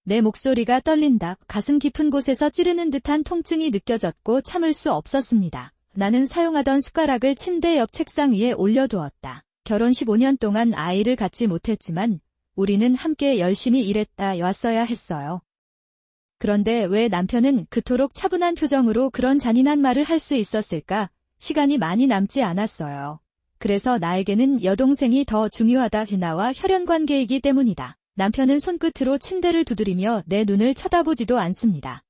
내 목소리가 떨린다. 가슴 깊은 곳에서 찌르는 듯한 통증이 느껴졌고 참을 수 없었습니다. 나는 사용하던 숟가락을 침대 옆 책상 위에 올려두었다. 결혼 15년 동안 아이를 갖지 못했지만 우리는 함께 열심히 일했다 왔어야 했어요. 그런데 왜 남편은 그토록 차분한 표정으로 그런 잔인한 말을 할 수 있었을까? 시간이 많이 남지 않았어요. 그래서 나에게는 여동생이 더 중요하다. 나와 혈연관계이기 때문이다. 남편은 손끝으로 침대를 두드리며 내 눈을 쳐다보지도 않습니다.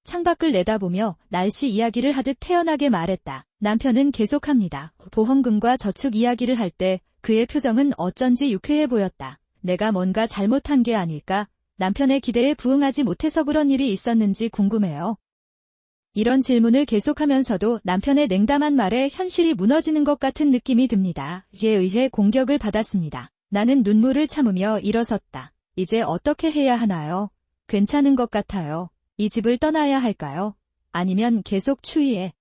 창밖을 내다보며 날씨 이야기를 하듯 태연하게 말했다. 남편은 계속합니다. 보험금과 저축 이야기를 할 때 그의 표정은 어쩐지 유쾌해 보였다. 내가 뭔가 잘못한 게 아닐까? 남편의 기대에 부응하지 못해서 그런 일이 있었는지 궁금해요. 이런 질문을 계속하면서도 남편의 냉담한 말에 현실이 무너지는 것 같은 느낌이 듭니다. 이에 의해 공격을 받았습니다. 나는 눈물을 참으며 일어섰다. 이제 어떻게 해야 하나요? 괜찮은 것 같아요. 이 집을 떠나야 할까요? 아니면 계속 추위에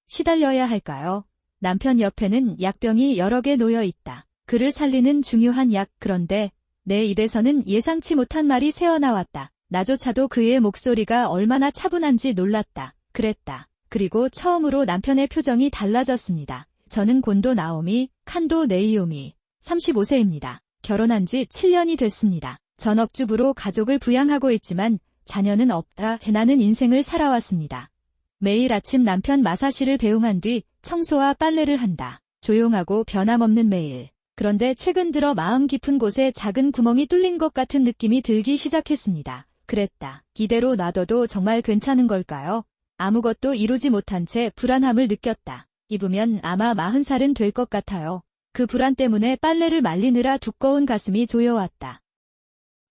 시달려야 할까요? 남편 옆에는 약병이 여러 개 놓여 있다. 그를 살리는 중요한 약. 그런데 내 입에서는 예상치 못한 말이 새어나왔다. 나조차도 그의 목소리가 얼마나 차분한지 놀랐다. 그랬다. 그리고 처음으로 남편의 표정이 달라졌습니다. 저는 곤도 나오미, 칸도 네이오미, 35세입니다. 결혼한 지 7년이 됐습니다. 전업주부로 가족을 부양하고 있지만 자녀는 없다. 나는 인생을 살아왔습니다. 매일 아침 남편 마사시를 배웅한 뒤 청소와 빨래를 한다. 조용하고 변함없는 매일. 그런데 최근 들어 마음 깊은 곳에 작은 구멍이 뚫린 것 같은 느낌이 들기 시작했습니다. 그랬다. 이대로 놔둬도 정말 괜찮은 걸까요? 아무것도 이루지 못한 채 불안함을 느꼈다. 입으면 아마 40살은 될 것 같아요. 그 불안 때문에 빨래를 말리느라 두꺼운 가슴이 조여왔다.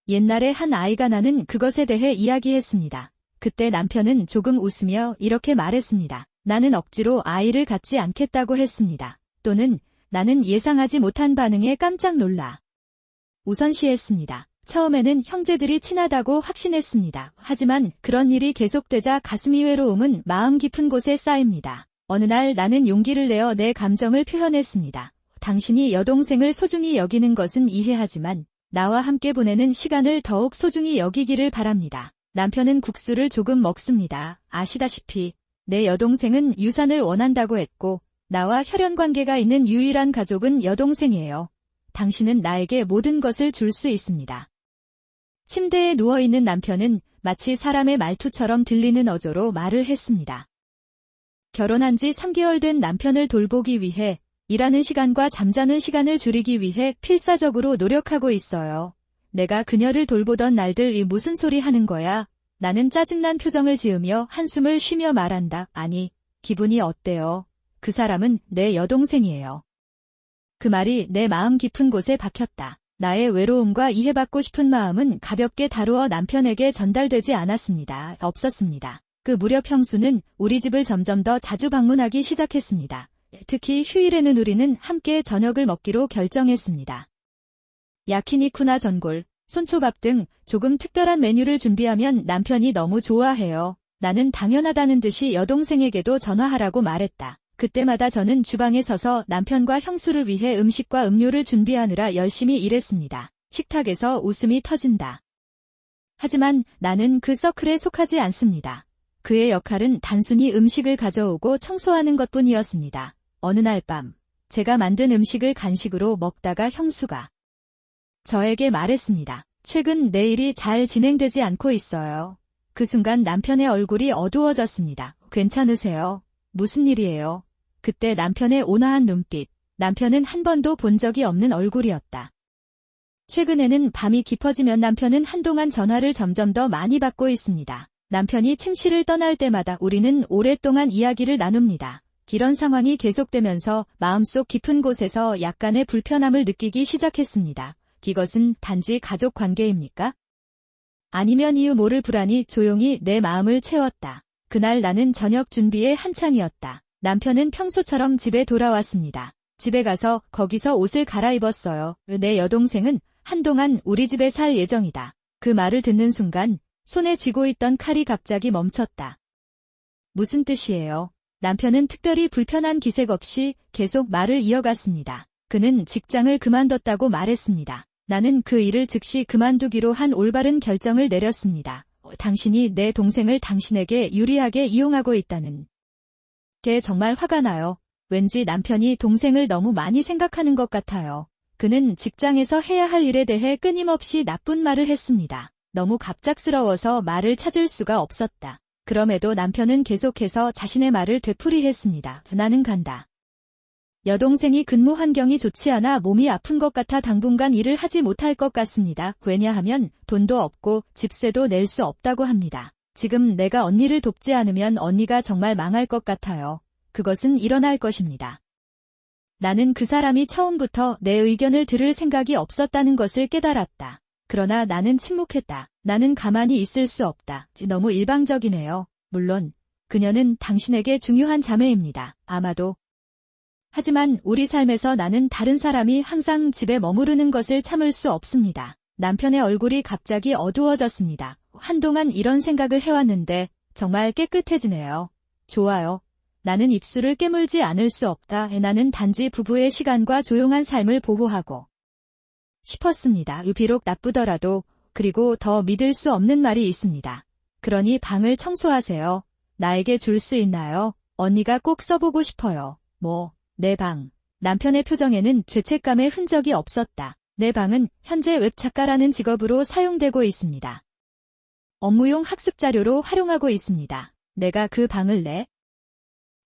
옛날에 한 아이가 나는 그것에 대해 이야기했습니다. 그때 남편은 조금 웃으며 이렇게 말했습니다. 나는 억지로 아이를 갖지 않겠다고 했습니다. 또는 나는 예상하지 못한 반응에 깜짝 놀라 우선시했습니다. 처음에는 형제들이 친하다고 확신했습니다. 하지만 그런 일이 계속되자 가슴이 외로움은 마음 깊은 곳에 쌓입니다. 어느 날 나는 용기를 내어 내 감정을 표현했습니다. 당신이 여동생을 소중히 여기는 것은 이해하지만 나와 함께 보내는 시간을 더욱 소중히 여기기를 바랍니다. 남편은 국수를 조금 먹습니다. 아시다시피 내 여동생은 유산을 원한다고 했고 나와 혈연관계가 있는 유일한 가족은 여동생이에요. 당신은 나에게 모든 것을 줄 수 있습니다. 침대에 누워있는 남편은 마치 사람의 말투처럼 들리는 어조로 말을 했습니다. 결혼한 지 3개월 된 남편을 돌보기 위해 일하는 시간과 잠자는 시간을 줄이기 위해 필사적으로 노력하고 있어요. 내가 그녀를 돌보던 날들 무슨 소리 하는 거야? 나는 짜증난 표정을 지으며 한숨을 쉬며 말한다. 아니, 기분이 어때요? 그 사람은 내 여동생이에요. 그 말이 내 마음 깊은 곳에 박혔다. 나의 외로움과 이해받고 싶은 마음은 가볍게 다루어 남편에게 전달되지 않았습니다. 없었습니다. 그 무렵 형수는 우리 집을 점점 더 자주 방문하기 시작했습니다. 특히 휴일에는 우리는 함께 저녁을 먹기로 결정했습니다. 야키니쿠나 전골, 손초밥 등 조금 특별한 메뉴를 준비하면 남편이 너무 좋아해요. 나는 당연하다는 듯이 여동생에게도 전화하라고 말했다. 그때마다 저는 주방에 서서 남편과 형수를 위해 음식과 음료를 준비하느라 열심히 일했습니다. 식탁에서 웃음이 터진다. 하지만 나는 그 서클에 속하지 않습니다. 그의 역할은 단순히 음식을 가져오고 청소하는 것뿐이었습니다. 어느 날 밤, 제가 만든 음식을 간식으로 먹다가 형수가 저에게 말했습니다. 최근 내 일이 잘 진행되지 않고 있어요. 그 순간 남편의 얼굴이 어두워졌습니다. 괜찮으세요? 무슨 일이에요? 그때 남편의 온화한 눈빛, 남편은 한 번도 본 적이 없는 얼굴이었다. 최근에는 밤이 깊어지면 남편은 한동안 전화를 점점 더 많이 받고 있습니다. 남편이 침실을 떠날 때마다 우리는 오랫동안 이야기를 나눕니다. 이런 상황이 계속되면서 마음속 깊은 곳에서 약간의 불편함을 느끼기 시작했습니다. 이것은 단지 가족 관계입니까? 아니면 이유 모를 불안이 조용히 내 마음을 채웠다. 그날 나는 저녁 준비에 한창이었다. 남편은 평소처럼 집에 돌아왔습니다. 집에 가서 거기서 옷을 갈아입었어요. 내 여동생은 한동안 우리 집에 살 예정이다. 그 말을 듣는 순간 손에 쥐고 있던 칼이 갑자기 멈췄다. 무슨 뜻이에요? 남편은 특별히 불편한 기색 없이 계속 말을 이어갔습니다. 그는 직장을 그만뒀다고 말했습니다. 나는 그 일을 즉시 그만두기로 한 올바른 결정을 내렸습니다. 당신이 내 동생을 당신에게 유리하게 이용하고 있다는 게 정말 화가 나요. 왠지 남편이 동생을 너무 많이 생각하는 것 같아요. 그는 직장에서 해야 할 일에 대해 끊임없이 나쁜 말을 했습니다. 너무 갑작스러워서 말을 찾을 수가 없었다. 그럼에도 남편은 계속해서 자신의 말을 되풀이했습니다. 나는 간다. 여동생이 근무 환경이 좋지 않아 몸이 아픈 것 같아 당분간 일을 하지 못할 것 같습니다. 왜냐하면 돈도 없고 집세도 낼 수 없다고 합니다. 지금 내가 언니를 돕지 않으면 언니가 정말 망할 것 같아요. 그것은 일어날 것입니다. 나는 그 사람이 처음부터 내 의견을 들을 생각이 없었다는 것을 깨달았다. 그러나 나는 침묵했다. 나는 가만히 있을 수 없다. 너무 일방적이네요. 물론 그녀는 당신에게 중요한 자매입니다. 아마도. 하지만 우리 삶에서 나는 다른 사람이 항상 집에 머무르는 것을 참을 수 없습니다. 남편의 얼굴이 갑자기 어두워졌습니다. 한동안 이런 생각을 해왔는데 정말 깨끗해지네요. 좋아요. 나는 입술을 깨물지 않을 수 없다. 나는 단지 부부의 시간과 조용한 삶을 보호하고 싶었습니다. 비록 나쁘더라도. 그리고 더 믿을 수 없는 말이 있습니다. 그러니 방을 청소하세요. 나에게 줄 수 있나요? 언니가 꼭 써보고 싶어요. 내 방. 남편의 표정에는 죄책감의 흔적이 없었다. 내 방은 현재 웹작가라는 직업으로 사용되고 있습니다. 업무용 학습자료로 활용하고 있습니다. 내가 그 방을 내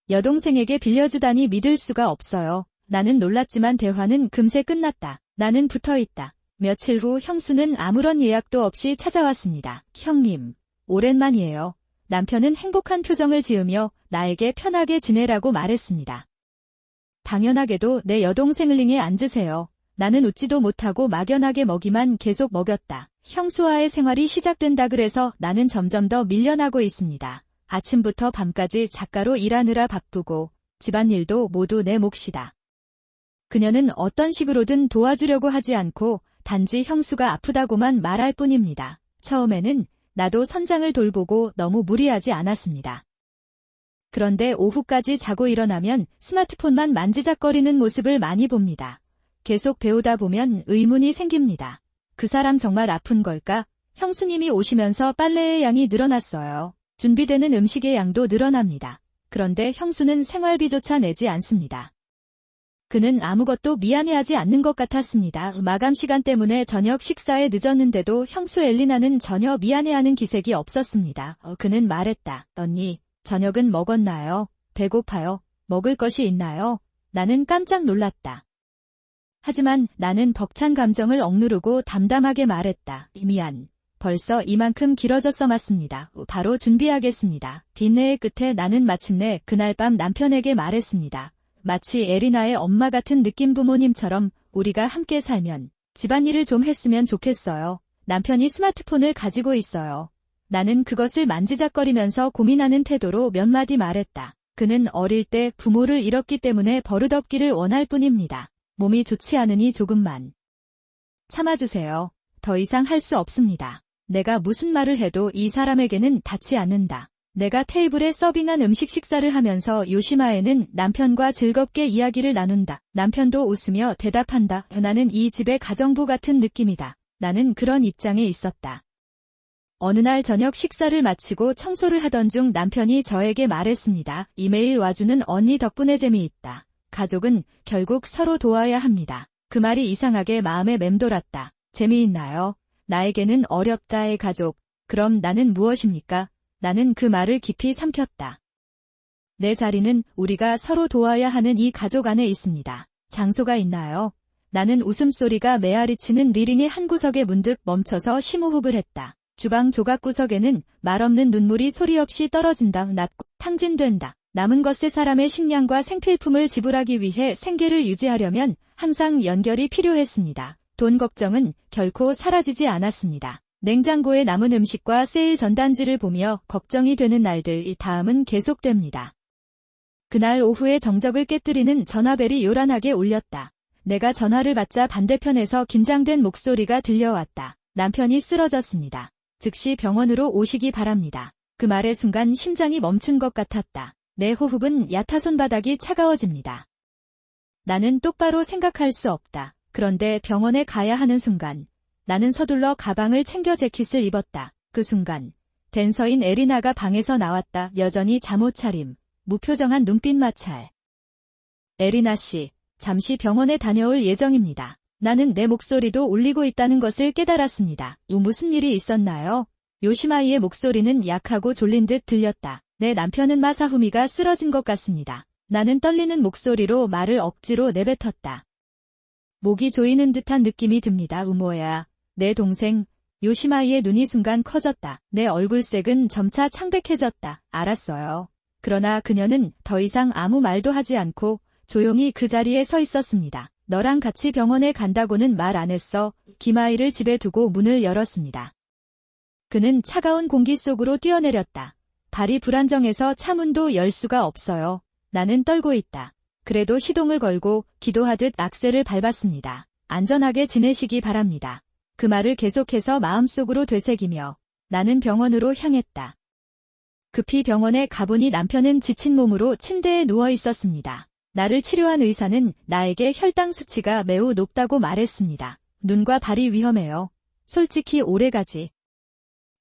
여동생에게 빌려주다니 믿을 수가 없어요. 나는 놀랐지만 대화는 금세 끝났다. 나는 붙어있다. 며칠 후 형수는 아무런 예약도 없이 찾아왔습니다. 형님, 오랜만이에요. 남편은 행복한 표정을 지으며 나에게 편하게 지내라고 말했습니다. 당연하게도 내 여동생을 링에 앉으세요. 나는 웃지도 못하고 막연하게 먹이만 계속 먹였다. 형수와의 생활이 시작된다 그래서 나는 점점 더 밀려나고 있습니다. 아침부터 밤까지 작가로 일하느라 바쁘고 집안일도 모두 내 몫이다. 그녀는 어떤 식으로든 도와주려고 하지 않고 단지 형수가 아프다고만 말할 뿐입니다. 처음에는 나도 선장을 돌보고 너무 무리하지 않았습니다. 그런데 오후까지 자고 일어나면 스마트폰만 만지작거리는 모습을 많이 봅니다. 계속 배우다 보면 의문이 생깁니다. 그 사람 정말 아픈 걸까? 형수님이 오시면서 빨래의 양이 늘어났어요. 준비되는 음식의 양도 늘어납니다. 그런데 형수는 생활비조차 내지 않습니다. 그는 아무것도 미안해하지 않는 것 같았습니다. 마감 시간 때문에 저녁 식사에 늦었는데도 형수 엘리나는 전혀 미안해하는 기색이 없었습니다. 그는 말했다. 언니, 저녁은 먹었나요? 배고파요. 먹을 것이 있나요? 나는 깜짝 놀랐다. 하지만 나는 벅찬 감정을 억누르고 담담하게 말했다. 미안. 벌써 이만큼 길어졌어 맞습니다. 바로 준비하겠습니다. 빈내의 끝에 나는 마침내 그날 밤 남편에게 말했습니다. 마치 에리나의 엄마 같은 느낌 부모님처럼 우리가 함께 살면 집안일을 좀 했으면 좋겠어요. 남편이 스마트폰을 가지고 있어요. 나는 그것을 만지작거리면서 고민하는 태도로 몇 마디 말했다. 그는 어릴 때 부모를 잃었기 때문에 버릇없기를 원할 뿐입니다. 몸이 좋지 않으니 조금만 참아주세요. 더 이상 할 수 없습니다. 내가 무슨 말을 해도 이 사람에게는 닿지 않는다. 내가 테이블에 서빙한 음식 식사를 하면서 요시마에는 남편과 즐겁게 이야기를 나눈다. 남편도 웃으며 대답한다. 나는 이 집의 가정부 같은 느낌이다. 나는 그런 입장에 있었다. 어느 날 저녁 식사를 마치고 청소를 하던 중 남편이 저에게 말했습니다. 이메일 와주는 언니 덕분에 재미있다. 가족은 결국 서로 도와야 합니다. 그 말이 이상하게 마음에 맴돌았다. 재미있나요? 나에게는 어렵다의 가족. 그럼 나는 무엇입니까? 나는 그 말을 깊이 삼켰다. 내 자리는 우리가 서로 도와야 하는 이 가족 안에 있습니다. 장소가 있나요? 나는 웃음소리가 메아리치는 리링의 한 구석에 문득 멈춰서 심호흡을 했다. 주방 조각구석에는 말없는 눈물이 소리 없이 떨어진다. 낮고 탕진된다. 남은 것에 사람의 식량과 생필품을 지불하기 위해 생계를 유지하려면 항상 연결이 필요했습니다. 돈 걱정은 결코 사라지지 않았습니다. 냉장고에 남은 음식과 세일 전단지를 보며 걱정이 되는 날들, 다음은 계속됩니다. 그날 오후에 정적을 깨뜨리는 전화벨이 요란하게 울렸다. 내가 전화를 받자 반대편에서 긴장된 목소리가 들려왔다. 남편이 쓰러졌습니다. 즉시 병원으로 오시기 바랍니다. 그 말의 순간 심장이 멈춘 것 같았다. 내 호흡은 얕아 손바닥이 차가워집니다. 나는 똑바로 생각할 수 없다. 그런데 병원에 가야 하는 순간 나는 서둘러 가방을 챙겨 재킷을 입었다. 그 순간 댄서인 에리나가 방에서 나왔다. 여전히 잠옷차림, 무표정한 눈빛 마찰. 에리나 씨, 잠시 병원에 다녀올 예정입니다. 나는 내 목소리도 울리고 있다는 것을 깨달았습니다. 무슨 일이 있었나요? 요시마이의 목소리는 약하고 졸린 듯 들렸다. 내 남편은 마사후미가 쓰러진 것 같습니다. 나는 떨리는 목소리로 말을 억지로 내뱉었다. 목이 조이는 듯한 느낌이 듭니다. 뭐야. 내 동생. 요시마이의 눈이 순간 커졌다. 내 얼굴색은 점차 창백해졌다. 알았어요. 그러나 그녀는 더 이상 아무 말도 하지 않고 조용히 그 자리에 서 있었습니다. 너랑 같이 병원에 간다고는 말 안 했어. 김아이를 집에 두고 문을 열었습니다. 그는 차가운 공기 속으로 뛰어내렸다. 발이 불안정해서 차문도 열 수가 없어요. 나는 떨고 있다. 그래도 시동을 걸고 기도하듯 악셀을 밟았습니다. 안전하게 지내시기 바랍니다. 그 말을 계속해서 마음속으로 되새기며 나는 병원으로 향했다. 급히 병원에 가보니 남편은 지친 몸으로 침대에 누워 있었습니다. 나를 치료한 의사는 나에게 혈당 수치가 매우 높다고 말했습니다. 눈과 발이 위험해요. 솔직히 오래가지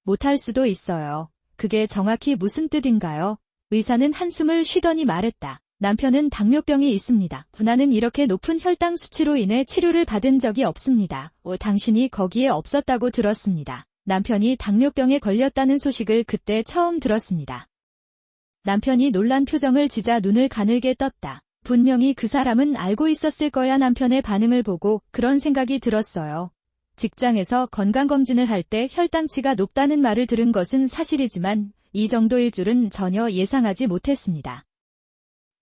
못할 수도 있어요. 그게 정확히 무슨 뜻인가요? 의사는 한숨을 쉬더니 말했다. 남편은 당뇨병이 있습니다. 나는 이렇게 높은 혈당 수치로 인해 치료를 받은 적이 없습니다. 당신이 거기에 없었다고 들었습니다. 남편이 당뇨병에 걸렸다는 소식을 그때 처음 들었습니다. 남편이 놀란 표정을 지자 눈을 가늘게 떴다. 분명히 그 사람은 알고 있었을 거야. 남편의 반응을 보고 그런 생각이 들었어요. 직장에서 건강검진을 할 때 혈당치가 높다는 말을 들은 것은 사실이지만 이 정도일 줄은 전혀 예상하지 못했습니다.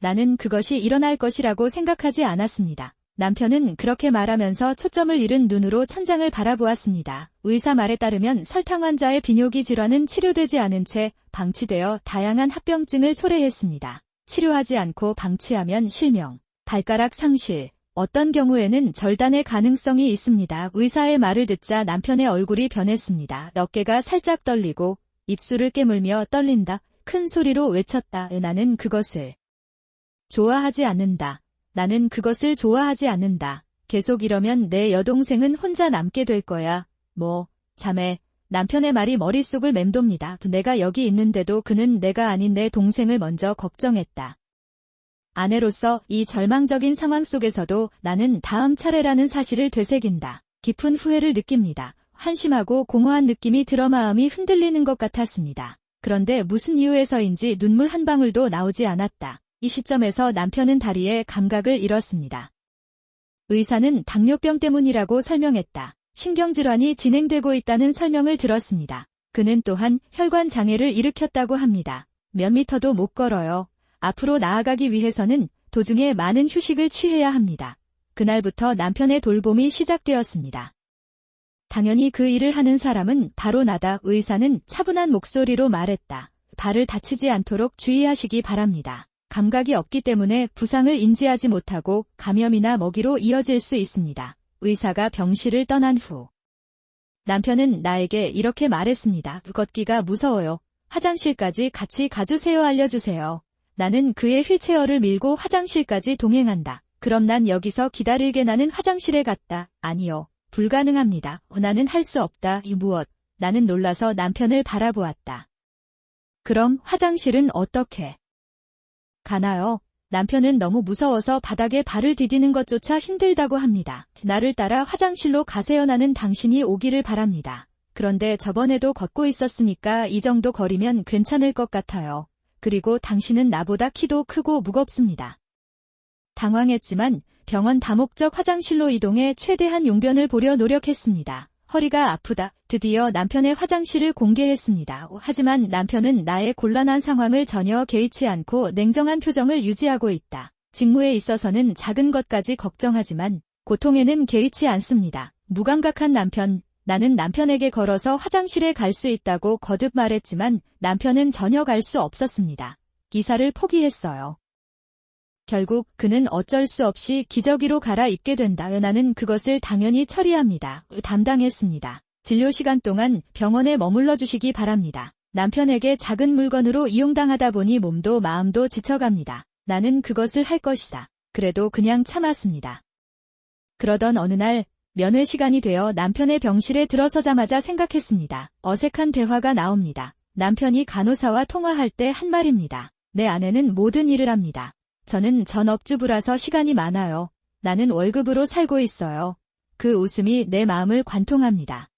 나는 그것이 일어날 것이라고 생각하지 않았습니다. 남편은 그렇게 말하면서 초점을 잃은 눈으로 천장을 바라보았습니다. 의사 말에 따르면 설탕 환자의 비뇨기 질환은 치료되지 않은 채 방치되어 다양한 합병증을 초래했습니다. 치료하지 않고 방치하면 실명, 발가락 상실, 어떤 경우에는 절단의 가능성이 있습니다. 의사의 말을 듣자 남편의 얼굴이 변했습니다. 어깨가 살짝 떨리고 입술을 깨물며 떨린다. 큰 소리로 외쳤다. 나는 그것을 좋아하지 않는다. 나는 그것을 좋아하지 않는다. 계속 이러면 내 여동생은 혼자 남게 될 거야. 자매. 남편의 말이 머릿속을 맴돕니다. 내가 여기 있는데도 그는 내가 아닌 내 동생을 먼저 걱정했다. 아내로서 이 절망적인 상황 속에서도 나는 다음 차례라는 사실을 되새긴다. 깊은 후회를 느낍니다. 한심하고 공허한 느낌이 들어 마음이 흔들리는 것 같았습니다. 그런데 무슨 이유에서인지 눈물 한 방울도 나오지 않았다. 이 시점에서 남편은 다리에 감각을 잃었습니다. 의사는 당뇨병 때문이라고 설명했다. 신경질환이 진행되고 있다는 설명을 들었습니다. 그는 또한 혈관 장애를 일으켰다고 합니다. 몇 미터도 못 걸어요. 앞으로 나아가기 위해서는 도중에 많은 휴식을 취해야 합니다. 그날부터 남편의 돌봄이 시작되었습니다. 당연히 그 일을 하는 사람은 바로 나다. 의사는 차분한 목소리로 말했다. 발을 다치지 않도록 주의하시기 바랍니다. 감각이 없기 때문에 부상을 인지하지 못하고 감염이나 먹이로 이어질 수 있습니다. 의사가 병실을 떠난 후 남편은 나에게 이렇게 말했습니다. 걷기가 무서워요. 화장실까지 같이 가주세요. 알려주세요. 나는 그의 휠체어를 밀고 화장실까지 동행한다. 그럼 난 여기서 기다릴게. 나는 화장실에 갔다. 아니요. 불가능합니다. 나는 할 수 없다. 무엇? 나는 놀라서 남편을 바라보았다. 그럼 화장실은 어떻게 가나요? 남편은 너무 무서워서 바닥에 발을 디디는 것조차 힘들다고 합니다. 나를 따라 화장실로 가세요. 나는 당신이 오기를 바랍니다. 그런데 저번에도 걷고 있었으니까 이 정도 거리면 괜찮을 것 같아요. 그리고 당신은 나보다 키도 크고 무겁습니다. 당황했지만 병원 다목적 화장실로 이동해 최대한 용변을 보려 노력했습니다. 허리가 아프다. 드디어 남편의 화장실을 공개했습니다. 하지만 남편은 나의 곤란한 상황을 전혀 개의치 않고 냉정한 표정을 유지하고 있다. 직무에 있어서는 작은 것까지 걱정하지만 고통에는 개의치 않습니다. 무감각한 남편. 나는 남편에게 걸어서 화장실에 갈 수 있다고 거듭 말했지만 남편은 전혀 갈 수 없었습니다. 기사를 포기했어요. 결국 그는 어쩔 수 없이 기저귀로 갈아입게 된다. 나는 그것을 당연히 처리합니다. 담당했습니다. 진료 시간 동안 병원에 머물러 주시기 바랍니다. 남편에게 작은 물건으로 이용당하다 보니 몸도 마음도 지쳐갑니다. 나는 그것을 할 것이다. 그래도 그냥 참았습니다. 그러던 어느 날 면회 시간이 되어 남편의 병실에 들어서자마자 생각했습니다. 어색한 대화가 나옵니다. 남편이 간호사와 통화할 때 한 말입니다. 내 아내는 모든 일을 합니다. 저는 전업주부라서 시간이 많아요. 나는 월급으로 살고 있어요. 그 웃음이 내 마음을 관통합니다.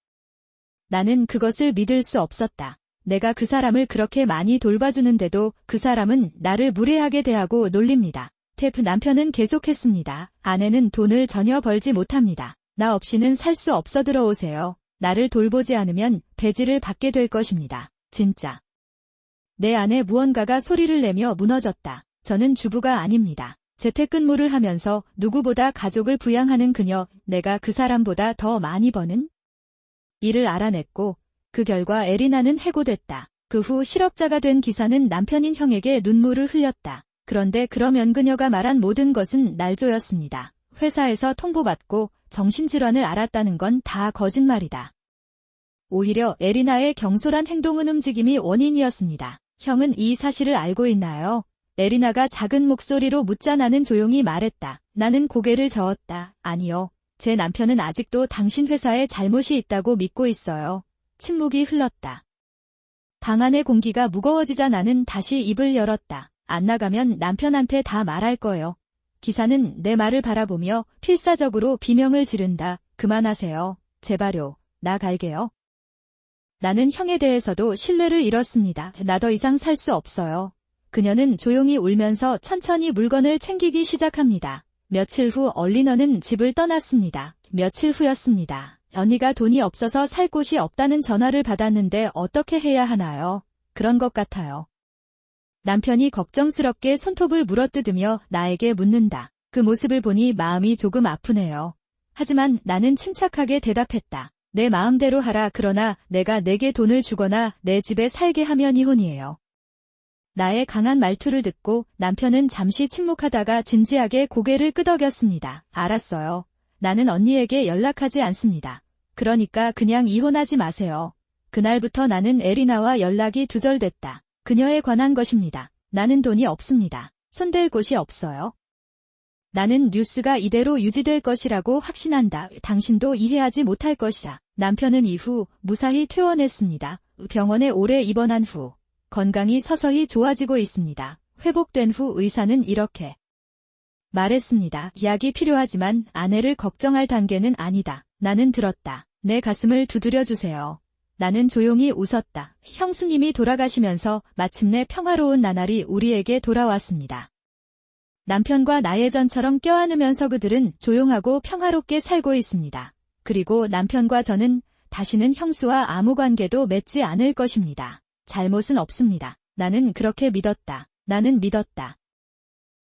나는 그것을 믿을 수 없었다. 내가 그 사람을 그렇게 많이 돌봐주는데도 그 사람은 나를 무례하게 대하고 놀립니다. 남편은 계속했습니다. 아내는 돈을 전혀 벌지 못합니다. 나 없이는 살 수 없어 들어오세요. 나를 돌보지 않으면 배지를 받게 될 것입니다. 진짜. 내 안에 무언가가 소리를 내며 무너졌다. 저는 주부가 아닙니다. 재택근무를 하면서 누구보다 가족을 부양하는 그녀, 내가 그 사람보다 더 많이 버는 일을 알아냈고 그 결과 에리나는 해고됐다. 그 후 실업자가 된 기사는 남편인 형에게 눈물을 흘렸다. 그런데 그러면 그녀가 말한 모든 것은 날조였습니다. 회사에서 통보받고 정신질환을 앓았다는 건 다 거짓말이다. 오히려 에리나의 경솔한 행동은 움직임이 원인이었습니다. 형은 이 사실을 알고 있나요? 에리나가 작은 목소리로 묻자 나는 조용히 말했다. 나는 고개를 저었다. 아니요. 제 남편은 아직도 당신 회사에 잘못이 있다고 믿고 있어요. 침묵이 흘렀다. 방 안의 공기가 무거워지자 나는 다시 입을 열었다. 안 나가면 남편한테 다 말할 거예요. 기사는 내 말을 바라보며 필사적으로 비명을 지른다. 그만하세요. 제발요. 나 갈게요. 나는 형에 대해서도 신뢰를 잃었습니다. 나 더 이상 살 수 없어요. 그녀는 조용히 울면서 천천히 물건을 챙기기 시작합니다. 며칠 후 얼리너는 집을 떠났습니다. 며칠 후였습니다. 언니가 돈이 없어서 살 곳이 없다는 전화를 받았는데 어떻게 해야 하나요? 그런 것 같아요. 남편이 걱정스럽게 손톱을 물어뜯으며 나에게 묻는다. 그 모습을 보니 마음이 조금 아프네요. 하지만 나는 침착하게 대답했다. 내 마음대로 하라. 그러나 내가 내게 돈을 주거나 내 집에 살게 하면 이혼이에요. 나의 강한 말투를 듣고 남편은 잠시 침묵하다가 진지하게 고개를 끄덕였습니다. 알았어요. 나는 언니에게 연락하지 않습니다. 그러니까 그냥 이혼하지 마세요. 그날부터 나는 에리나와 연락이 두절됐다. 그녀에 관한 것입니다. 나는 돈이 없습니다. 손댈 곳이 없어요. 나는 뉴스가 이대로 유지될 것이라고 확신한다. 당신도 이해하지 못할 것이다. 남편은 이후 무사히 퇴원했습니다. 병원에 오래 입원한 후 건강이 서서히 좋아지고 있습니다. 회복된 후 의사는 이렇게 말했습니다. 약이 필요하지만 아내를 걱정할 단계는 아니다. 나는 들었다. 내 가슴을 두드려 주세요. 나는 조용히 웃었다. 형수님이 돌아가시면서 마침내 평화로운 나날이 우리에게 돌아왔습니다. 남편과 나 예전처럼 껴안으면서 그들은 조용하고 평화롭게 살고 있습니다. 그리고 남편과 저는 다시는 형수와 아무 관계도 맺지 않을 것입니다. 잘못은 없습니다. 나는 그렇게 믿었다. 나는 믿었다.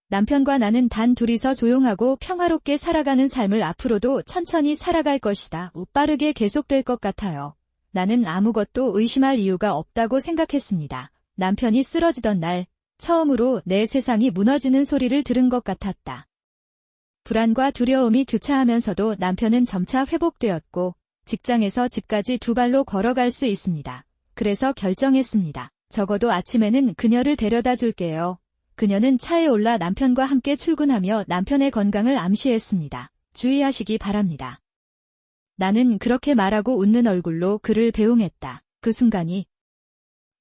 남편과 나는 단 둘이서 조용하고 평화롭게 살아가는 삶을 앞으로도 천천히 살아갈 것이다. 빠르게 계속될 것 같아요. 나는 아무것도 의심할 이유가 없다고 생각했습니다. 남편이 쓰러지던 날, 처음으로 내 세상이 무너지는 소리를 들은 것 같았다. 불안과 두려움이 교차하면서도 남편은 점차 회복되었고, 직장에서 집까지 두 발로 걸어갈 수 있습니다. 그래서 결정했습니다. 적어도 아침에는 그녀를 데려다 줄게요. 그녀는 차에 올라 남편과 함께 출근하며 남편의 건강을 암시했습니다. 주의하시기 바랍니다. 나는 그렇게 말하고 웃는 얼굴로 그를 배웅했다. 그 순간이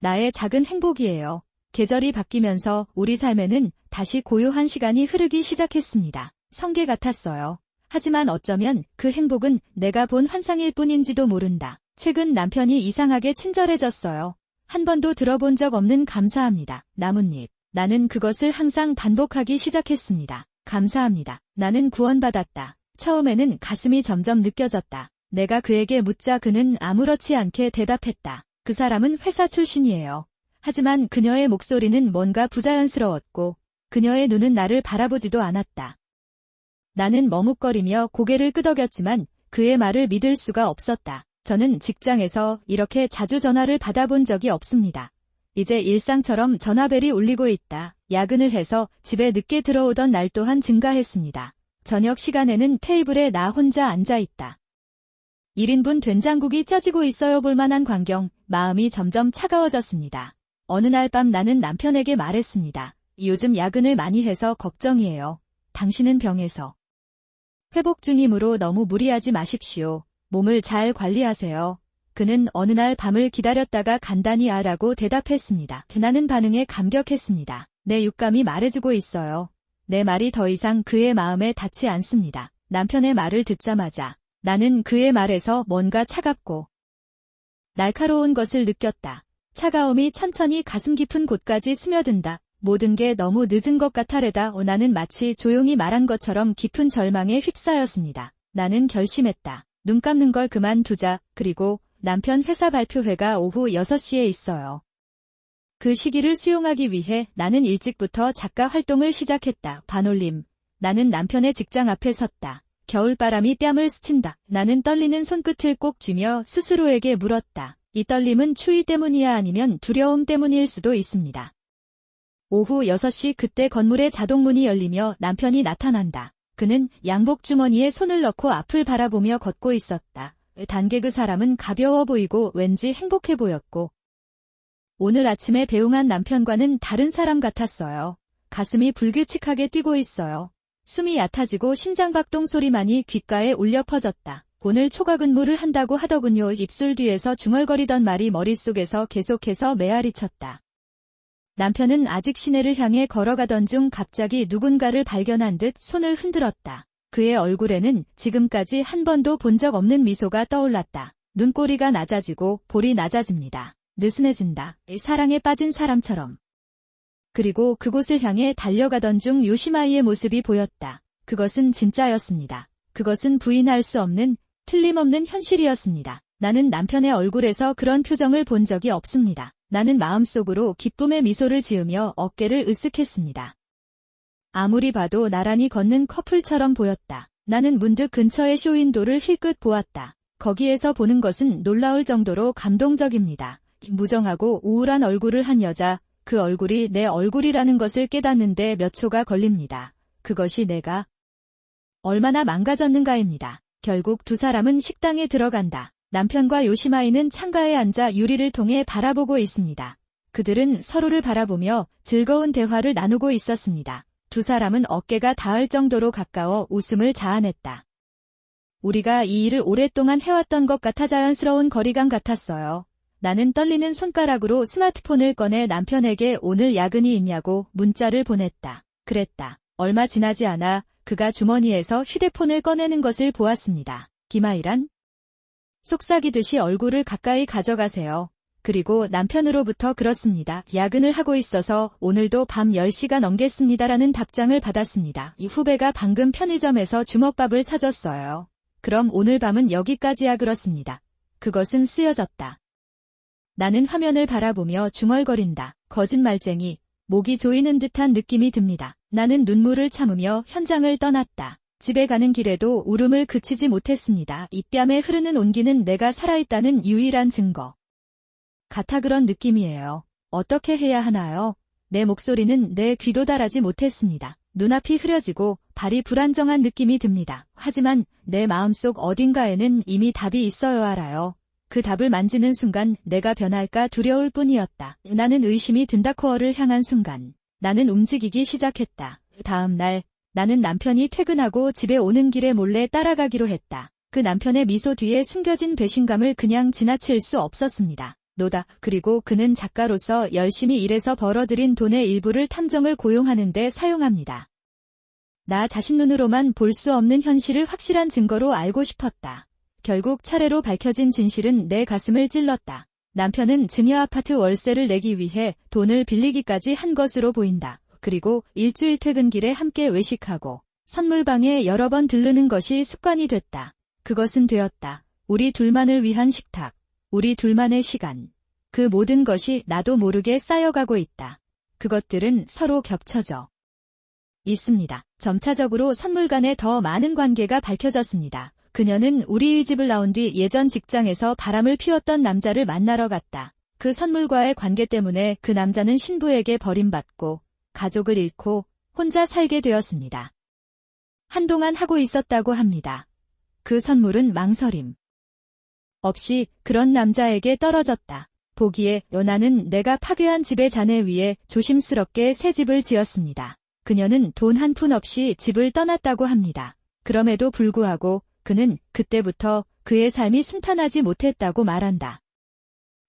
나의 작은 행복이에요. 계절이 바뀌면서 우리 삶에는 다시 고요한 시간이 흐르기 시작했습니다. 성게 같았어요. 하지만 어쩌면 그 행복은 내가 본 환상일 뿐인지도 모른다. 최근 남편이 이상하게 친절해졌어요. 한 번도 들어본 적 없는 감사합니다. 나뭇잎. 나는 그것을 항상 반복하기 시작했습니다. 감사합니다. 나는 구원받았다. 처음에는 가슴이 점점 느껴졌다. 내가 그에게 묻자 그는 아무렇지 않게 대답했다. 그 사람은 회사 출신이에요. 하지만 그녀의 목소리는 뭔가 부자연스러웠고 그녀의 눈은 나를 바라보지도 않았다. 나는 머뭇거리며 고개를 끄덕였지만 그의 말을 믿을 수가 없었다. 저는 직장에서 이렇게 자주 전화를 받아본 적이 없습니다. 이제 일상처럼 전화벨이 울리고 있다. 야근을 해서 집에 늦게 들어오던 날 또한 증가했습니다. 저녁 시간에는 테이블에 나 혼자 앉아 있다. 1인분 된장국이 쪄지고 있어요. 볼만한 광경, 마음이 점점 차가워졌습니다. 어느 날 밤 나는 남편에게 말했습니다. 요즘 야근을 많이 해서 걱정이에요. 당신은 병에서 회복 중이므로 너무 무리하지 마십시오. 몸을 잘 관리하세요. 그는 어느 날 밤을 기다렸다가 간단히 라고 대답했습니다. 나는 반응에 감격했습니다. 내 육감이 말해주고 있어요. 내 말이 더 이상 그의 마음에 닿지 않습니다. 남편의 말을 듣자마자 나는 그의 말에서 뭔가 차갑고 날카로운 것을 느꼈다. 차가움이 천천히 가슴 깊은 곳까지 스며든다. 모든 게 너무 늦은 것 같아래다. 나는 마치 조용히 말한 것처럼 깊은 절망에 휩싸였습니다. 나는 결심했다. 눈 감는 걸 그만두자. 그리고 남편 회사 발표회가 오후 6시에 있어요. 그 시기를 수용하기 위해 나는 일찍부터 작가 활동을 시작했다. 반올림. 나는 남편의 직장 앞에 섰다. 겨울바람이 뺨을 스친다. 나는 떨리는 손끝을 꼭 쥐며 스스로에게 물었다. 이 떨림은 추위 때문이야 아니면 두려움 때문일 수도 있습니다. 오후 6시 그때 건물의 자동문이 열리며 남편이 나타난다. 그는 양복 주머니에 손을 넣고 앞을 바라보며 걷고 있었다. 단계 그 사람은 가벼워 보이고 왠지 행복해 보였고 오늘 아침에 배웅한 남편과는 다른 사람 같았어요. 가슴이 불규칙하게 뛰고 있어요. 숨이 얕아지고 심장박동 소리만이 귓가에 울려 퍼졌다. 오늘 초과 근무를 한다고 하더군요. 입술 뒤에서 중얼거리던 말이 머릿속에서 계속해서 메아리쳤다. 남편은 아직 시내를 향해 걸어가던 중 갑자기 누군가를 발견한 듯 손을 흔들었다. 그의 얼굴에는 지금까지 한 번도 본 적 없는 미소가 떠올랐다. 눈꼬리가 낮아지고 볼이 낮아집니다. 느슨해진다. 사랑에 빠진 사람처럼. 그리고 그곳을 향해 달려가던 중 요시마이의 모습이 보였다. 그것은 진짜였습니다. 그것은 부인할 수 없는, 틀림없는 현실이었습니다. 나는 남편의 얼굴에서 그런 표정을 본 적이 없습니다. 나는 마음속으로 기쁨의 미소를 지으며 어깨를 으쓱했습니다. 아무리 봐도 나란히 걷는 커플처럼 보였다. 나는 문득 근처의 쇼윈도를 힐끗 보았다. 거기에서 보는 것은 놀라울 정도로 감동적입니다. 무정하고 우울한 얼굴을 한 여자, 그 얼굴이 내 얼굴이라는 것을 깨닫는데 몇 초가 걸립니다. 그것이 내가 얼마나 망가졌는가입니다. 결국 두 사람은 식당에 들어간다. 남편과 요시마이는 창가에 앉아 유리를 통해 바라보고 있습니다. 그들은 서로를 바라보며 즐거운 대화를 나누고 있었습니다. 두 사람은 어깨가 닿을 정도로 가까워 웃음을 자아냈다. 우리가 이 일을 오랫동안 해왔던 것 같아 자연스러운 거리감 같았어요. 나는 떨리는 손가락으로 스마트폰을 꺼내 남편에게 오늘 야근이 있냐고 문자를 보냈다. 그랬다. 얼마 지나지 않아 그가 주머니에서 휴대폰을 꺼내는 것을 보았습니다. 기마이란? 속삭이듯이 얼굴을 가까이 가져가세요. 그리고 남편으로부터 그렇습니다. 야근을 하고 있어서 오늘도 밤 10시가 넘겠습니다라는 답장을 받았습니다. 이 후배가 방금 편의점에서 주먹밥을 사줬어요. 그럼 오늘 밤은 여기까지야. 그렇습니다. 그것은 쓰여졌다. 나는 화면을 바라보며 중얼거린다. 거짓말쟁이, 목이 조이는 듯한 느낌이 듭니다. 나는 눈물을 참으며 현장을 떠났다. 집에 가는 길에도 울음을 그치지 못했습니다. 입뺨에 흐르는 온기는 내가 살아있다는 유일한 증거 같아. 그런 느낌이에요. 어떻게 해야 하나요? 내 목소리는 내 귀도 달하지 못했습니다. 눈앞이 흐려지고 발이 불안정한 느낌이 듭니다. 하지만 내 마음속 어딘가에는 이미 답이 있어요. 알아요. 그 답을 만지는 순간 내가 변할까 두려울 뿐이었다. 나는 의심이 든다. 코어를 향한 순간 나는 움직이기 시작했다. 다음 날 나는 남편이 퇴근하고 집에 오는 길에 몰래 따라가기로 했다. 그 남편의 미소 뒤에 숨겨진 배신감을 그냥 지나칠 수 없었습니다. 노다. 그리고 그는 작가로서 열심히 일해서 벌어들인 돈의 일부를 탐정을 고용하는 데 사용합니다. 나 자신 눈으로만 볼 수 없는 현실을 확실한 증거로 알고 싶었다. 결국 차례로 밝혀진 진실은 내 가슴을 찔렀다. 남편은 증여 아파트 월세를 내기 위해 돈을 빌리기까지 한 것으로 보인다. 그리고 일주일 퇴근길에 함께 외식하고 선물방에 여러 번 들르는 것이 습관이 됐다. 그것은 되었다. 우리 둘만을 위한 식탁, 우리 둘만의 시간. 그 모든 것이 나도 모르게 쌓여가고 있다. 그것들은 서로 겹쳐져 있습니다. 점차적으로 선물 간에 더 많은 관계가 밝혀졌습니다. 그녀는 우리의 집을 나온 뒤 예전 직장에서 바람을 피웠던 남자를 만나러 갔다. 그 선물과의 관계 때문에 그 남자는 신부에게 버림받고 가족을 잃고 혼자 살게 되었습니다. 한동안 하고 있었다고 합니다. 그 선물은 망설임 없이 그런 남자에게 떨어졌다. 보기에 나는 내가 파괴한 집의 잔해 위에 조심스럽게 새 집을 지었습니다. 그녀는 돈 한 푼 없이 집을 떠났다고 합니다. 그럼에도 불구하고 그는 그때부터 그의 삶이 순탄하지 못했다고 말한다.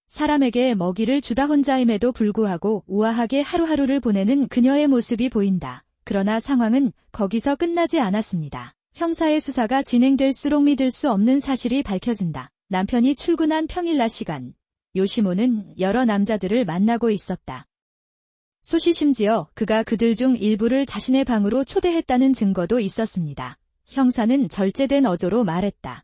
사람에게 먹이를 주다 혼자임에도 불구하고 우아하게 하루하루를 보내는 그녀의 모습이 보인다. 그러나 상황은 거기서 끝나지 않았습니다. 형사의 수사가 진행될수록 믿을 수 없는 사실이 밝혀진다. 남편이 출근한 평일 낮 시간, 요시모는 여러 남자들을 만나고 있었다. 소시 심지어 그가 그들 중 일부를 자신의 방으로 초대했다는 증거도 있었습니다. 형사는 절제된 어조로 말했다.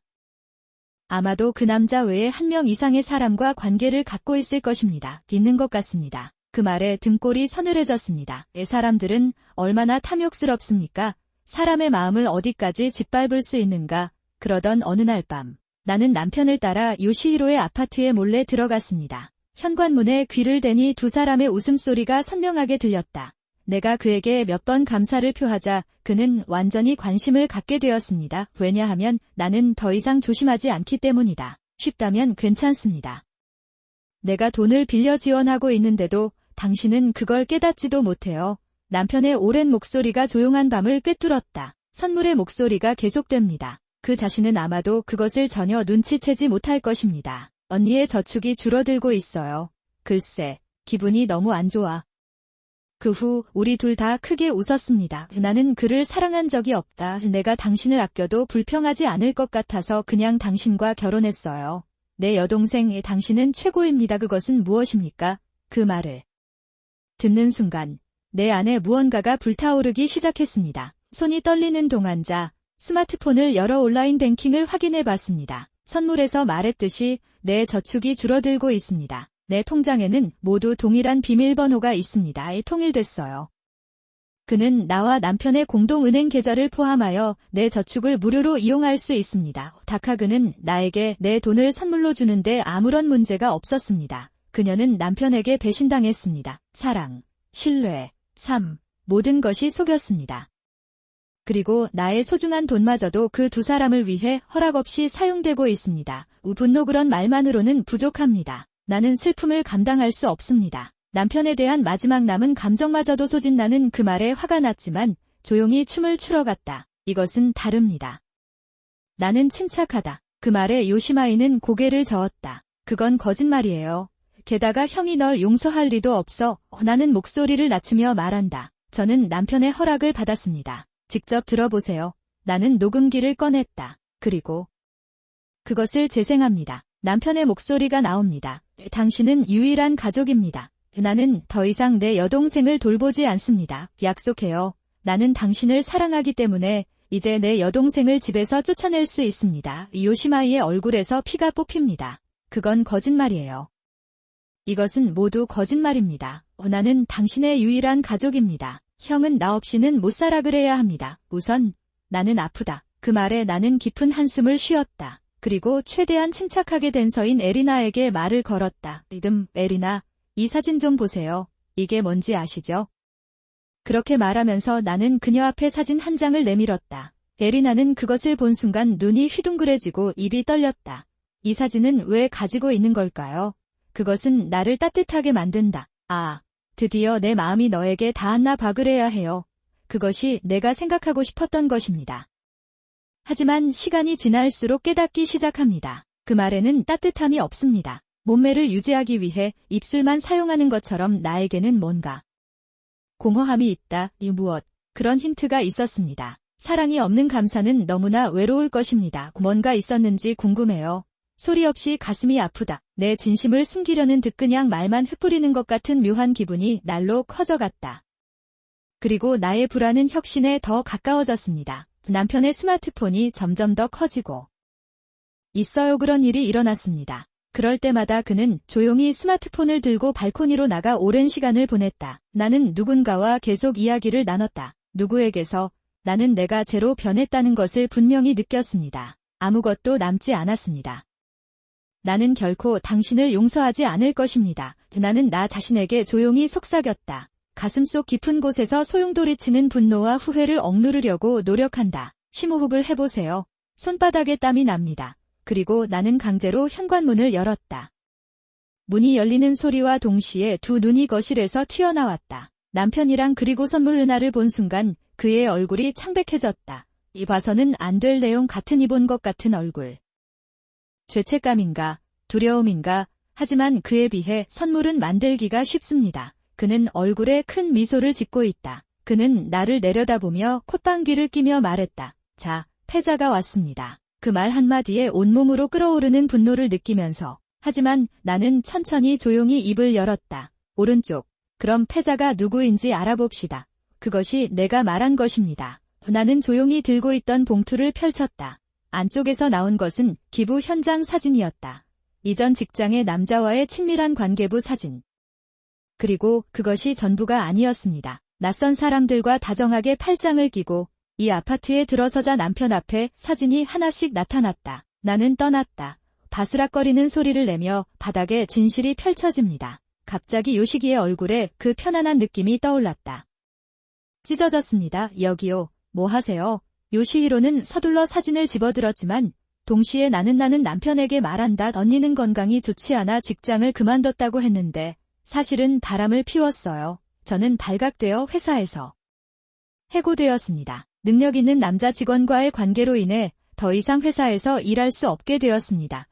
아마도 그 남자 외에 한 명 이상의 사람과 관계를 갖고 있을 것입니다. 있는 것 같습니다. 그 말에 등골이 서늘해졌습니다. 사람들은 얼마나 탐욕스럽습니까? 사람의 마음을 어디까지 짓밟을 수 있는가? 그러던 어느 날 밤, 나는 남편을 따라 요시히로의 아파트에 몰래 들어갔습니다. 현관문에 귀를 대니 두 사람의 웃음소리가 선명하게 들렸다. 내가 그에게 몇 번 감사를 표하자 그는 완전히 관심을 갖게 되었습니다. 왜냐하면 나는 더 이상 조심하지 않기 때문이다. 쉽다면 괜찮습니다. 내가 돈을 빌려 지원하고 있는데도 당신은 그걸 깨닫지도 못해요. 남편의 오랜 목소리가 조용한 밤을 꿰뚫었다. 선물의 목소리가 계속됩니다. 그 자신은 아마도 그것을 전혀 눈치채지 못할 것입니다. 언니의 저축이 줄어들고 있어요. 글쎄, 기분이 너무 안 좋아. 그 후 우리 둘 다 크게 웃었습니다. 나는 그를 사랑한 적이 없다. 내가 당신을 아껴도 불평하지 않을 것 같아서 그냥 당신과 결혼했어요. 내 여동생, 당신은 최고입니다. 그것은 무엇입니까? 그 말을 듣는 순간 내 안에 무언가가 불타오르기 시작했습니다. 손이 떨리는 동안자 스마트폰을 열어 온라인 뱅킹을 확인해 봤습니다. 선물에서 말했듯이 내 저축이 줄어들고 있습니다. 내 통장에는 모두 동일한 비밀번호가 있습니다. 통일됐어요. 그는 나와 남편의 공동은행 계좌를 포함하여 내 저축을 무료로 이용할 수 있습니다. 다카그는 나에게 내 돈을 선물로 주는데 아무런 문제가 없었습니다. 그녀는 남편에게 배신당했습니다. 사랑, 신뢰, 삶, 모든 것이 속였습니다. 그리고 나의 소중한 돈마저도 그 두 사람을 위해 허락 없이 사용되고 있습니다. 분노 그런 말만으로는 부족합니다. 나는 슬픔을 감당할 수 없습니다. 남편에 대한 마지막 남은 감정마저도 소진나는 그 말에 화가 났지만 조용히 춤을 추러 갔다. 이것은 다릅니다. 나는 침착하다. 그 말에 요시마이는 고개를 저었다. 그건 거짓말이에요. 게다가 형이 널 용서할 리도 없어. 나는 목소리를 낮추며 말한다. 저는 남편의 허락을 받았습니다. 직접 들어보세요. 나는 녹음기를 꺼냈다. 그리고 그것을 재생합니다. 남편의 목소리가 나옵니다. 당신은 유일한 가족입니다. 나는 더 이상 내 여동생을 돌보지 않습니다. 약속해요. 나는 당신을 사랑하기 때문에 이제 내 여동생을 집에서 쫓아낼 수 있습니다. 요시마이의 얼굴에서 피가 뽑힙니다. 그건 거짓말이에요. 이것은 모두 거짓말입니다. 나는 당신의 유일한 가족입니다. 형은 나 없이는 못 살아 그래야 합니다. 우선 나는 아프다. 그 말에 나는 깊은 한숨을 쉬었다. 그리고 최대한 침착하게 된 서인 에리나에게 말을 걸었다. 에리나, 이 사진 좀 보세요. 이게 뭔지 아시죠? 그렇게 말하면서 나는 그녀 앞에 사진 한 장을 내밀었다. 에리나는 그것을 본 순간 눈이 휘둥그레지고 입이 떨렸다. 이 사진은 왜 가지고 있는 걸까요? 그것은 나를 따뜻하게 만든다. 아, 드디어 내 마음이 너에게 닿았나 봐 그래야 해요. 그것이 내가 생각하고 싶었던 것입니다. 하지만 시간이 지날수록 깨닫기 시작합니다. 그 말에는 따뜻함이 없습니다. 몸매를 유지하기 위해 입술만 사용하는 것처럼 나에게는 뭔가 공허함이 있다. 이 무엇? 그런 힌트가 있었습니다. 사랑이 없는 감사는 너무나 외로울 것입니다. 뭔가 있었는지 궁금해요. 소리 없이 가슴이 아프다. 내 진심을 숨기려는 듯 그냥 말만 흩뿌리는 것 같은 묘한 기분이 날로 커져갔다. 그리고 나의 불안은 혁신에 더 가까워졌습니다. 남편의 스마트폰이 점점 더 커지고 있어요. 그런 일이 일어났습니다. 그럴 때마다 그는 조용히 스마트폰을 들고 발코니로 나가 오랜 시간을 보냈다. 나는 누군가와 계속 이야기를 나눴다. 누구에게서 나는 내가 제로 변했다는 것을 분명히 느꼈습니다. 아무것도 남지 않았습니다. 나는 결코 당신을 용서하지 않을 것입니다. 나는 나 자신에게 조용히 속삭였다. 가슴속 깊은 곳에서 소용돌이치는 분노와 후회를 억누르려고 노력한다. 심호흡을 해보세요. 손바닥에 땀이 납니다. 그리고 나는 강제로 현관문을 열었다. 문이 열리는 소리와 동시에 두 눈이 거실에서 튀어나왔다. 남편이랑 그리고 선물 은하를 본 순간 그의 얼굴이 창백해졌다. 이 봐서는 안 될 내용 같으니 본 것 같은 얼굴. 죄책감인가, 두려움인가, 하지만 그에 비해 선물은 만들기가 쉽습니다. 그는 얼굴에 큰 미소를 짓고 있다. 그는 나를 내려다보며 콧방귀를 끼며 말했다. 자, 패자가 왔습니다. 그 말 한마디에 온몸으로 끓어오르는 분노를 느끼면서 하지만 나는 천천히 조용히 입을 열었다. 오른쪽. 그럼 패자가 누구인지 알아봅시다. 그것이 내가 말한 것입니다. 나는 조용히 들고 있던 봉투를 펼쳤다. 안쪽에서 나온 것은 기부 현장 사진이었다. 이전 직장의 남자와의 친밀한 관계부 사진. 그리고 그것이 전부가 아니었습니다. 낯선 사람들과 다정하게 팔짱을 끼고 이 아파트에 들어서자 남편 앞에 사진이 하나씩 나타났다. 나는 떠났다. 바스락거리는 소리를 내며 바닥에 진실이 펼쳐집니다. 갑자기 요시기의 얼굴에 그 편안한 느낌이 떠올랐다. 찢어졌습니다. 여기요. 뭐 하세요? 요시히로는 서둘러 사진을 집어들었지만 동시에 나는 남편에게 말한다. 언니는 건강이 좋지 않아 직장을 그만뒀다고 했는데 사실은 바람을 피웠어요. 저는 발각되어 회사에서 해고되었습니다. 능력 있는 남자 직원과의 관계로 인해 더 이상 회사에서 일할 수 없게 되었습니다.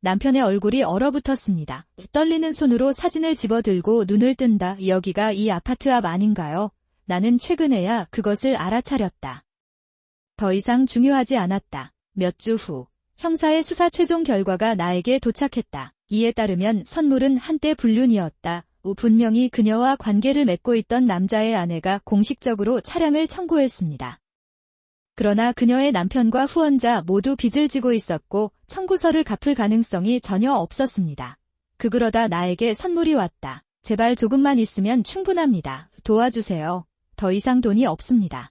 남편의 얼굴이 얼어붙었습니다. 떨리는 손으로 사진을 집어들고 눈을 뜬다. 여기가 이 아파트 앞 아닌가요? 나는 최근에야 그것을 알아차렸다. 더 이상 중요하지 않았다. 몇 주 후, 형사의 수사 최종 결과가 나에게 도착했다. 이에 따르면 선물은 한때 불륜이었다. 분명히 그녀와 관계를 맺고 있던 남자의 아내가 공식적으로 차량을 청구했습니다. 그러나 그녀의 남편과 후원자 모두 빚을 지고 있었고 청구서를 갚을 가능성이 전혀 없었습니다. 그러다 나에게 선물이 왔다. 제발 조금만 있으면 충분합니다. 도와주세요. 더 이상 돈이 없습니다.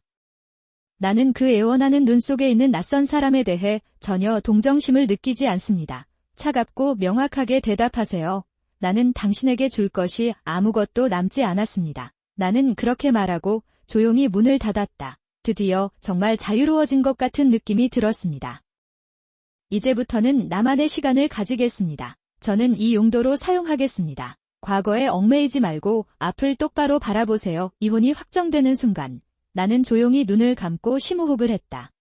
나는 그 애원하는 눈 속에 있는 낯선 사람에 대해 전혀 동정심을 느끼지 않습니다. 차갑고 명확하게 대답하세요. 나는 당신에게 줄 것이 아무것도 남지 않았습니다. 나는 그렇게 말하고 조용히 문을 닫았다. 드디어 정말 자유로워진 것 같은 느낌이 들었습니다. 이제부터는 나만의 시간을 가지겠습니다. 저는 이 용도로 사용하겠습니다. 과거에 얽매이지 말고 앞을 똑바로 바라보세요. 이혼이 확정되는 순간 나는 조용히 눈을 감고 심호흡을 했다.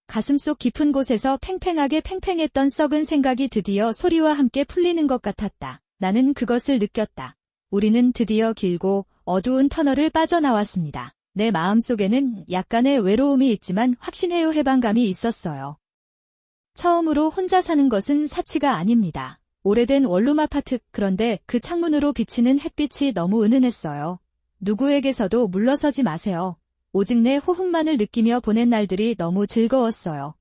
가슴속 깊은 곳에서 팽팽하게 팽팽했던 썩은 생각이 드디어 소리와 함께 풀리는 것 같았다. 나는 그것을 느꼈다. 우리는 드디어 길고 어두운 터널을 빠져나왔습니다. 내 마음속에는 약간의 외로움이 있지만 확신해요 해방감이 있었어요. 처음으로 혼자 사는 것은 사치가 아닙니다. 오래된 원룸 아파트, 그런데 그 창문으로 비치는 햇빛이 너무 은은했어요. 누구에게서도 물러서지 마세요. 오직 내 호흡만을 느끼며 보낸 날들이 너무 즐거웠어요.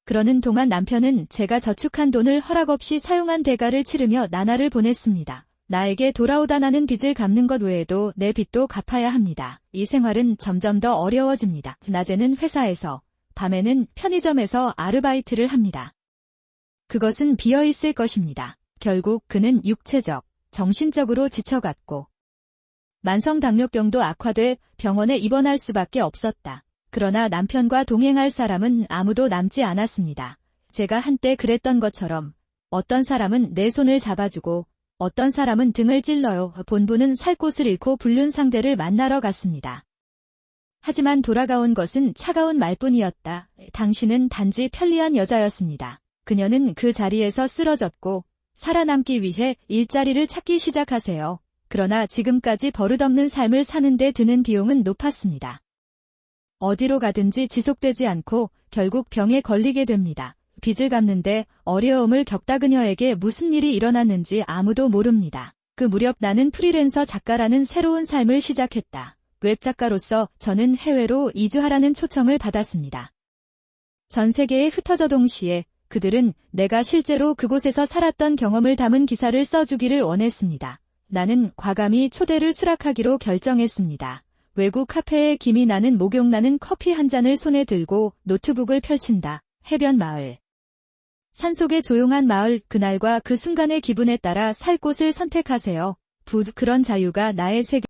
그러는 동안 남편은 제가 저축한 돈을 허락 없이 사용한 대가를 치르며 나날을 보냈습니다. 나에게 돌아오다 나는 빚을 갚는 것 외에도 내 빚도 갚아야 합니다. 이 생활은 점점 더 어려워집니다. 낮에는 회사에서, 밤에는 편의점에서 아르바이트를 합니다. 그것은 비어있을 것입니다. 결국 그는 육체적, 정신적으로 지쳐갔고 만성당뇨병도 악화돼 병원에 입원할 수밖에 없었다. 그러나 남편과 동행할 사람은 아무도 남지 않았습니다. 제가 한때 그랬던 것처럼 어떤 사람은 내 손을 잡아주고 어떤 사람은 등을 찔러요. 본부는 살 곳을 잃고 불륜 상대를 만나러 갔습니다. 하지만 돌아가온 것은 차가운 말뿐이었다. 당신은 단지 편리한 여자였습니다. 그녀는 그 자리에서 쓰러졌고 살아남기 위해 일자리를 찾기 시작하세요. 그러나 지금까지 버릇없는 삶을 사는데 드는 비용은 높았습니다. 어디로 가든지 지속되지 않고 결국 병에 걸리게 됩니다. 빚을 갚는데 어려움을 겪다 그녀에게 무슨 일이 일어났는지 아무도 모릅니다. 그 무렵 나는 프리랜서 작가라는 새로운 삶을 시작했다. 웹작가로서 저는 해외로 이주하라는 초청을 받았습니다. 전 세계에 흩어져 동시에 그들은 내가 실제로 그곳에서 살았던 경험을 담은 기사를 써주기를 원했습니다. 나는 과감히 초대를 수락하기로 결정했습니다. 외국 카페에 김이 나는 목욕나는 커피 한 잔을 손에 들고 노트북을 펼친다. 해변 마을. 산속의 조용한 마을, 그날과 그 순간의 기분에 따라 살 곳을 선택하세요. 그런 자유가 나의 세계.